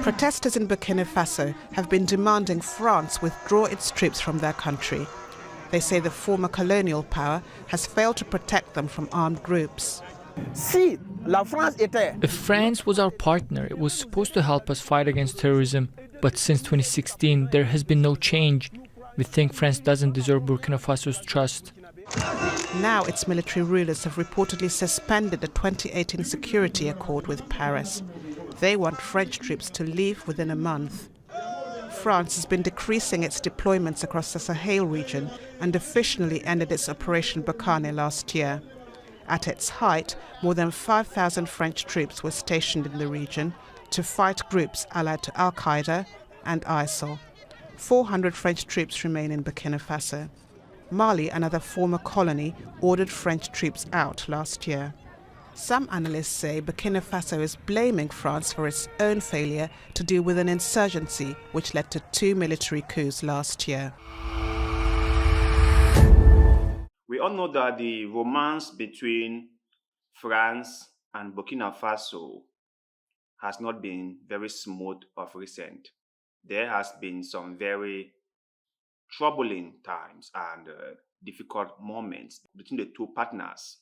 Protesters in Burkina Faso have been demanding France withdraw its troops from their country. They say the former colonial power has failed to protect them from armed groups. If France was our partner, it was supposed to help us fight against terrorism. But since 2016, there has been no change. We think France doesn't deserve Burkina Faso's trust. Now its military rulers have reportedly suspended the 2018 security accord with Paris. They want French troops to leave within a month. France has been decreasing its deployments across the Sahel region and officially ended its Operation Barkhane last year. At its height, more than 5,000 French troops were stationed in the region to fight groups allied to Al-Qaeda and ISIL. 400 French troops remain in Burkina Faso. Mali, another former colony, ordered French troops out last year. Some analysts say Burkina Faso is blaming France for its own failure to deal with an insurgency which led to 2 military coups last year. We all know that the romance between France and Burkina Faso has not been very smooth of recent. There has been some very troubling times and difficult moments between the two partners.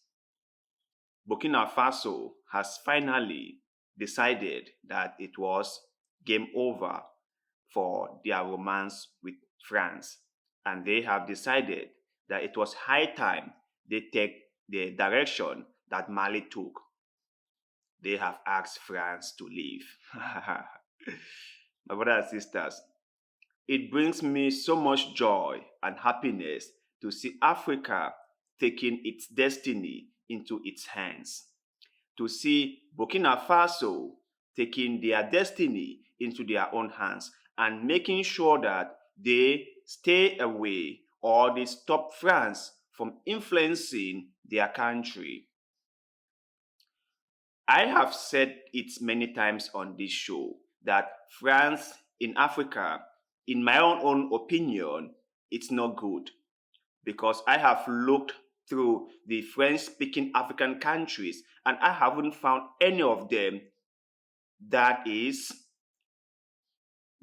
Burkina Faso has finally decided that it was game over for their romance with France, and they have decided that it was high time they take the direction that Mali took. They have asked France to leave. My brothers and sisters, it brings me so much joy and happiness to see Africa taking its destiny into its hands, to see Burkina Faso taking their destiny into their own hands and making sure that they stay away or they stop France from influencing their country. I have said it many times on this show that France in Africa, in my own opinion, it's not good, because I have looked through the French-speaking African countries and I haven't found any of them that is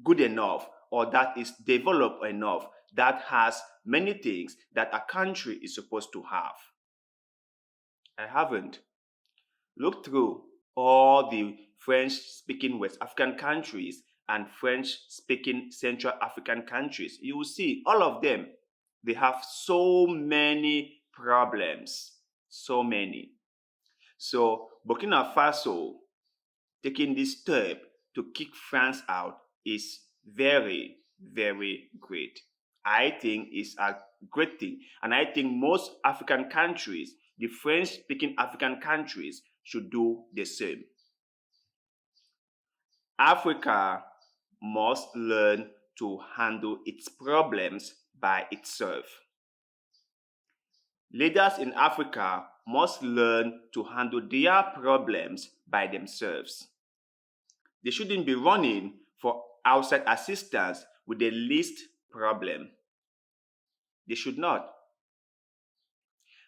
good enough or that is developed enough, that has many things that a country is supposed to have. I haven't. Look through all the French-speaking West African countries and French-speaking Central African countries. You will see all of them, they have so many problems, so many. So Burkina Faso taking this step to kick France out is very, very great. I think it's a great thing. And I think most African countries, the French-speaking African countries, should do the same. Africa must learn to handle its problems by itself. Leaders in Africa must learn to handle their problems by themselves. They shouldn't be running for outside assistance with the least problem. They should not.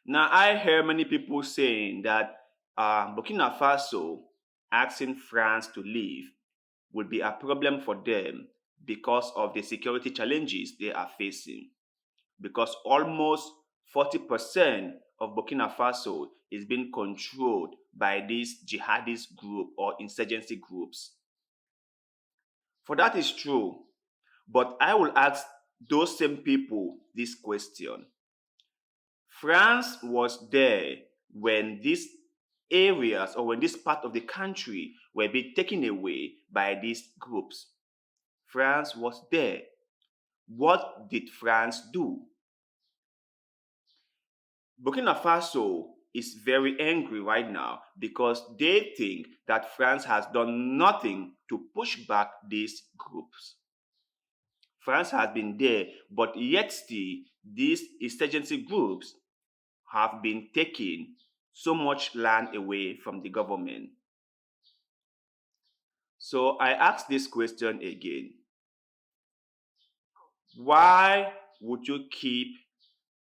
Now, I hear many people saying that Burkina Faso asking France to leave would be a problem for them because of the security challenges they are facing. Because almost 40% of Burkina Faso is being controlled by these jihadist group or insurgency groups. For that is true, but I will ask those same people this question. France was there when these areas or when this part of the country were being taken away by these groups. France was there. What did France do? Burkina Faso is very angry right now because they think that France has done nothing to push back these groups. France has been there, but yet still these insurgency groups have been taking so much land away from the government. So I ask this question again. Why would you keep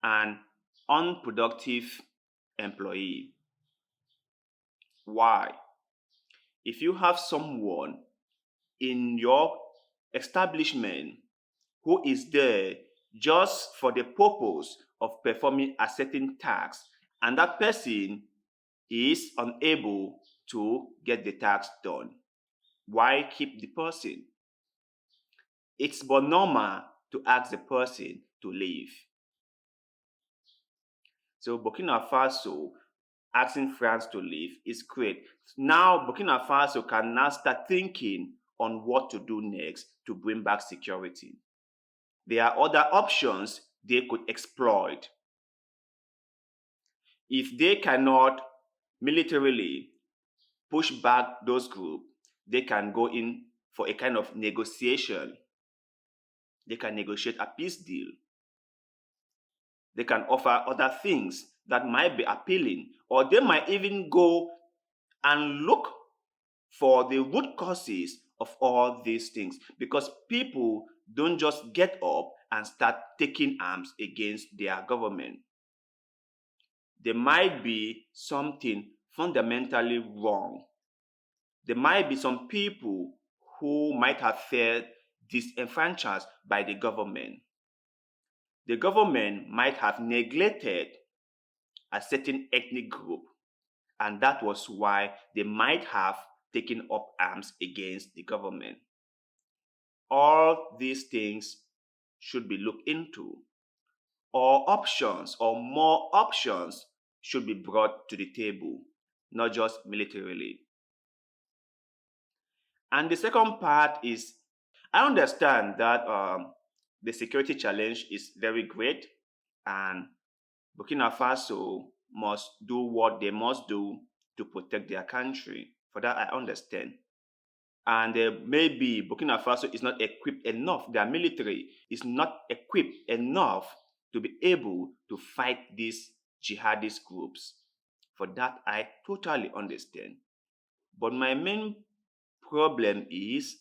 an unproductive employee? Why? If you have someone in your establishment who is there just for the purpose of performing a certain task, and that person is unable to get the task done. Why keep the person? It's but normal to ask the person to leave. So Burkina Faso asking France to leave is great. Now Burkina Faso can now start thinking on what to do next to bring back security. There are other options they could exploit. If they cannot militarily push back those groups, they can go in for a kind of negotiation. They can negotiate a peace deal. They can offer other things that might be appealing, or they might even go and look for the root causes of all these things, because people don't just get up and start taking arms against their government. There might be something fundamentally wrong. There might be some people who might have felt disenfranchised by the government. The government might have neglected a certain ethnic group, and that was why they might have taken up arms against the government. All these things should be looked into, or options, or more options should be brought to the table, not just militarily. And the second part is, I understand that the security challenge is very great, and Burkina Faso must do what they must do to protect their country. For that, I understand. And maybe Burkina Faso is not equipped enough, their military is not equipped enough to be able to fight these jihadist groups. For that, I totally understand. But my main problem is,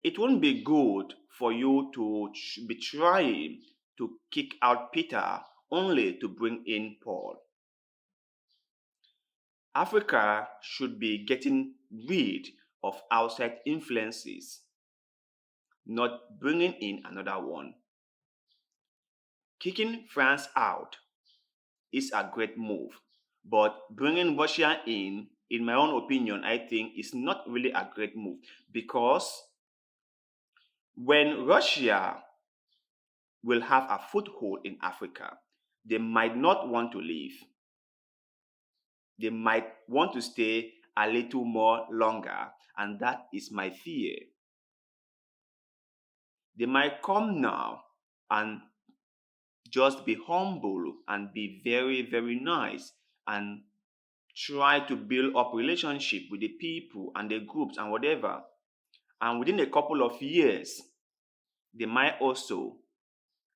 it wouldn't be good for you to be trying to kick out Peter only to bring in Paul. Africa should be getting rid of outside influences, not bringing in another one. Kicking France out is a great move, but bringing Russia in my own opinion, I think is not really a great move, because when Russia will have a foothold in Africa, they might not want to leave. They might want to stay a little more longer, and that is my fear. They might come now and just be humble and be very, very nice and try to build up relationship with the people and the groups and whatever. And within a couple of years, they might also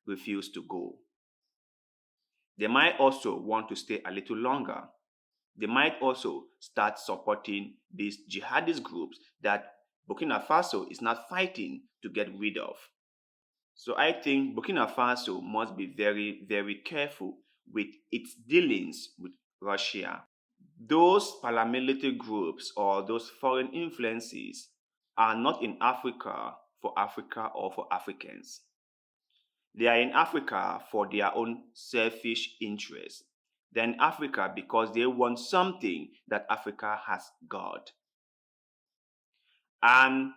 refuse to go. They might also want to stay a little longer. They might also start supporting these jihadist groups that Burkina Faso is not fighting to get rid of. So I think Burkina Faso must be very, very careful with its dealings with Russia. Those paramilitary groups or those foreign influences are not in Africa for Africa or for Africans. They are in Africa for their own selfish interests. They're in Africa because they want something that Africa has got. And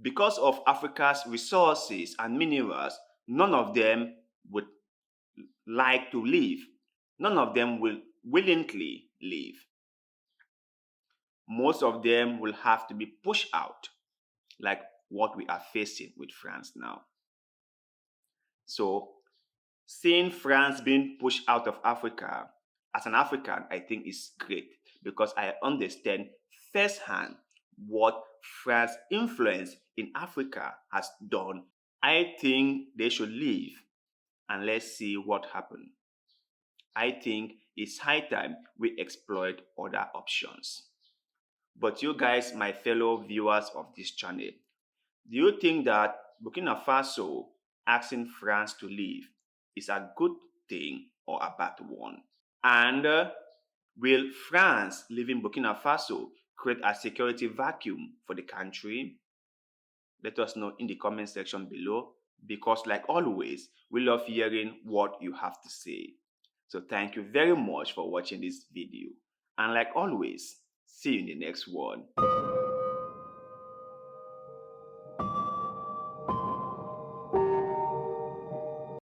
because of Africa's resources and minerals, none of them would like to leave. None of them will willingly leave. Most of them will have to be pushed out, like what we are facing with France now. So, seeing France being pushed out of Africa, as an African, I think is great, because I understand firsthand what France's influence in Africa has done. I think they should leave, and let's see what happens. I think it's high time we exploit other options. But you guys, my fellow viewers of this channel, do you think that Burkina Faso asking France to leave is a good thing or a bad one? And will France leaving Burkina Faso create a security vacuum for the country? Let us know in the comment section below, because like always, we love hearing what you have to say. So thank you very much for watching this video. And like always, see you in the next one.